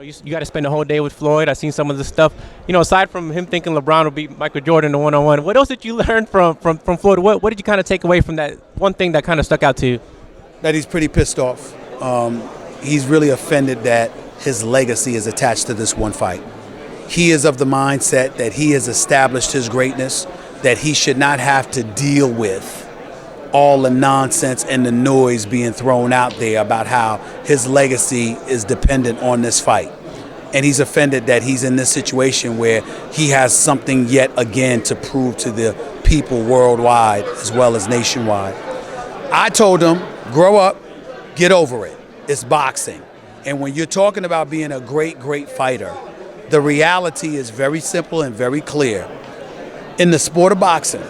You got to spend the whole day with Floyd. I seen some of the stuff. Aside from him thinking LeBron would beat Michael Jordan in the one-on-one, what else did you learn from Floyd? What did you kind of take away from that one thing that kind of stuck out to you? That he's pretty pissed off. He's really offended that his legacy is attached to this one fight. He is of the mindset that he has established his greatness, that he should not have to deal with all the nonsense and the noise being thrown out there about how his legacy is dependent on this fight. And he's offended that he's in this situation where he has something yet again to prove to the people worldwide as well as nationwide. I told him, grow up, get over it. It's boxing. And when you're talking about being a great, great fighter, the reality is very simple and very clear. In the sport of boxing,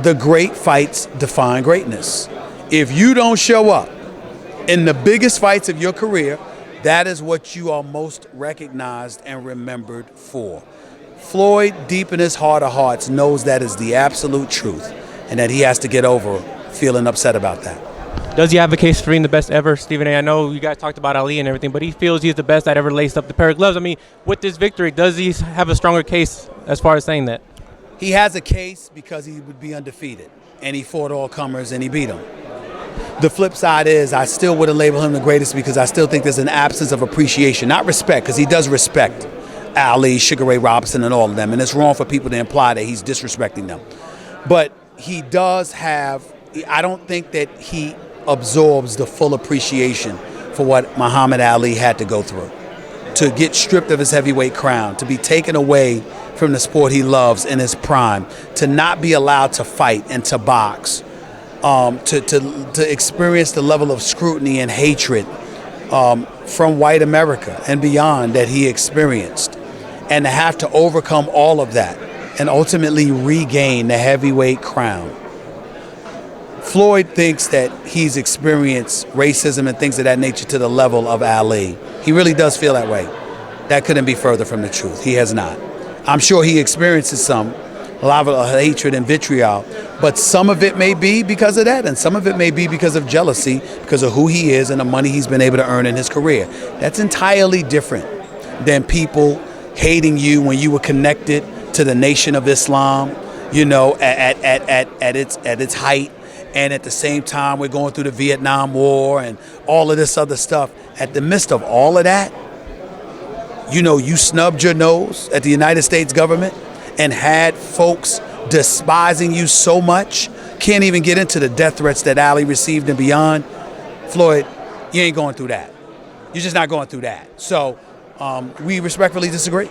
the great fights define greatness. If you don't show up in the biggest fights of your career, that is what you are most recognized and remembered for. Floyd, deep in his heart of hearts, knows that is the absolute truth and that he has to get over feeling upset about that. Does he have a case for being the best ever, Stephen A? I know you guys talked about Ali and everything, but he feels he's the best that ever laced up the pair of gloves. I mean, with this victory, does he have a stronger case as far as saying that? He has a case because he would be undefeated, and he fought all comers and he beat them. The flip side is I still would have labeled him the greatest because I still think there's an absence of appreciation, not respect, because he does respect Ali, Sugar Ray Robinson, and all of them, and it's wrong for people to imply that he's disrespecting them. But he does have, I don't think that he absorbs the full appreciation for what Muhammad Ali had to go through. To get stripped of his heavyweight crown, to be taken away from the sport he loves in his prime, to not be allowed to fight and to box, to experience the level of scrutiny and hatred from white America and beyond that he experienced, and to have to overcome all of that and ultimately regain the heavyweight crown. Floyd thinks that he's experienced racism and things of that nature to the level of Ali. He really does feel that way. That couldn't be further from the truth. He has not. I'm sure he experiences a lot of hatred and vitriol, but some of it may be because of that, and some of it may be because of jealousy, because of who he is and the money he's been able to earn in his career. That's entirely different than people hating you when you were connected to the Nation of Islam, at its height. And at the same time, we're going through the Vietnam War and all of this other stuff. At the midst of all of that, you snubbed your nose at the United States government and had folks despising you so much. Can't even get into the death threats that Ali received and beyond. Floyd, you ain't going through that. You're just not going through that. So we respectfully disagree.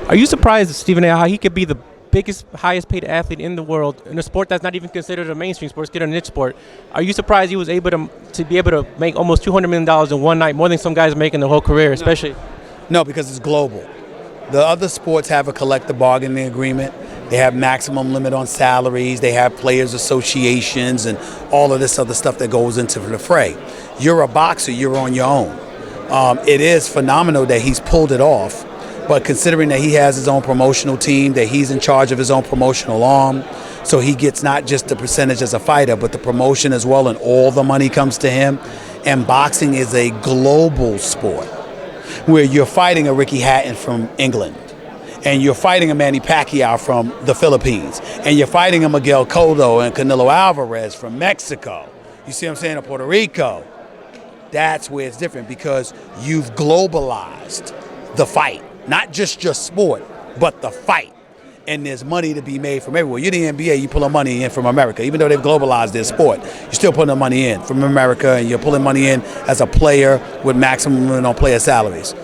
Are you surprised, Stephen A., how he could be the biggest, highest paid athlete in the world in a sport that's not even considered a mainstream sport, it's a niche sport? Are you surprised he was able to be able to make almost $200 million in one night, more than some guys are making their whole career, especially? No, because it's global. The other sports have a collective bargaining agreement. They have maximum limit on salaries. They have players associations and all of this other stuff that goes into the fray. You're a boxer, you're on your own. It is phenomenal that he's pulled it off. But considering that he has his own promotional team, that he's in charge of his own promotional arm, so he gets not just the percentage as a fighter, but the promotion as well, and all the money comes to him. And boxing is a global sport where you're fighting a Ricky Hatton from England, and you're fighting a Manny Pacquiao from the Philippines, and you're fighting a Miguel Cotto and Canelo Alvarez from Mexico. You see what I'm saying? Or Puerto Rico. That's where it's different, because you've globalized the fight. Not just your sport, but the fight. And there's money to be made from everywhere. You're the NBA, you pull money in from America. Even though they've globalized their sport, you're still pulling the money in from America, and you're pulling money in as a player with maximum limit on player salaries.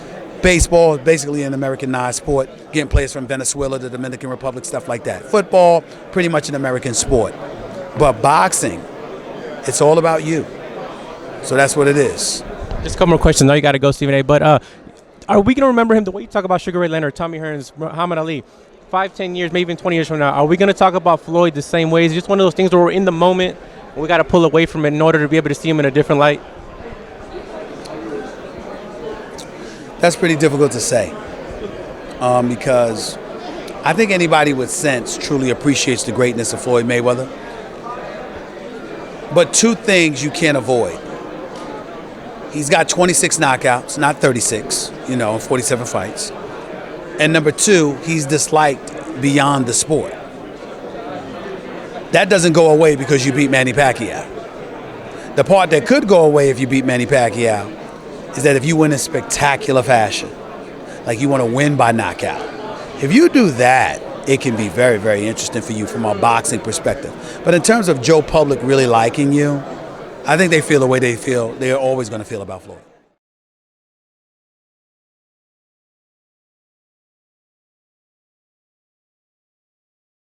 Baseball is basically an Americanized sport, getting players from Venezuela, the Dominican Republic, stuff like that. Football, pretty much an American sport. But boxing, it's all about you. So that's what it is. Just a couple more questions. Now you got to go, Stephen A. But are we going to remember him the way you talk about Sugar Ray Leonard, Tommy Hearns, Muhammad Ali, 5, 10 years, maybe even 20 years from now? Are we going to talk about Floyd the same way? Is it just one of those things where we're in the moment and we got to pull away from it in order to be able to see him in a different light? That's pretty difficult to say, because I think anybody with sense truly appreciates the greatness of Floyd Mayweather. But two things you can't avoid. he's got 26 knockouts, not 36, in 47 fights. And number two, he's disliked beyond the sport. That doesn't go away because you beat Manny Pacquiao. The part that could go away if you beat Manny Pacquiao is that if you win in spectacular fashion, like you want to win by knockout. If you do that, it can be very, very interesting for you from a boxing perspective. But in terms of Joe Public really liking you, I think they feel the way they feel, they're always going to feel about Floyd.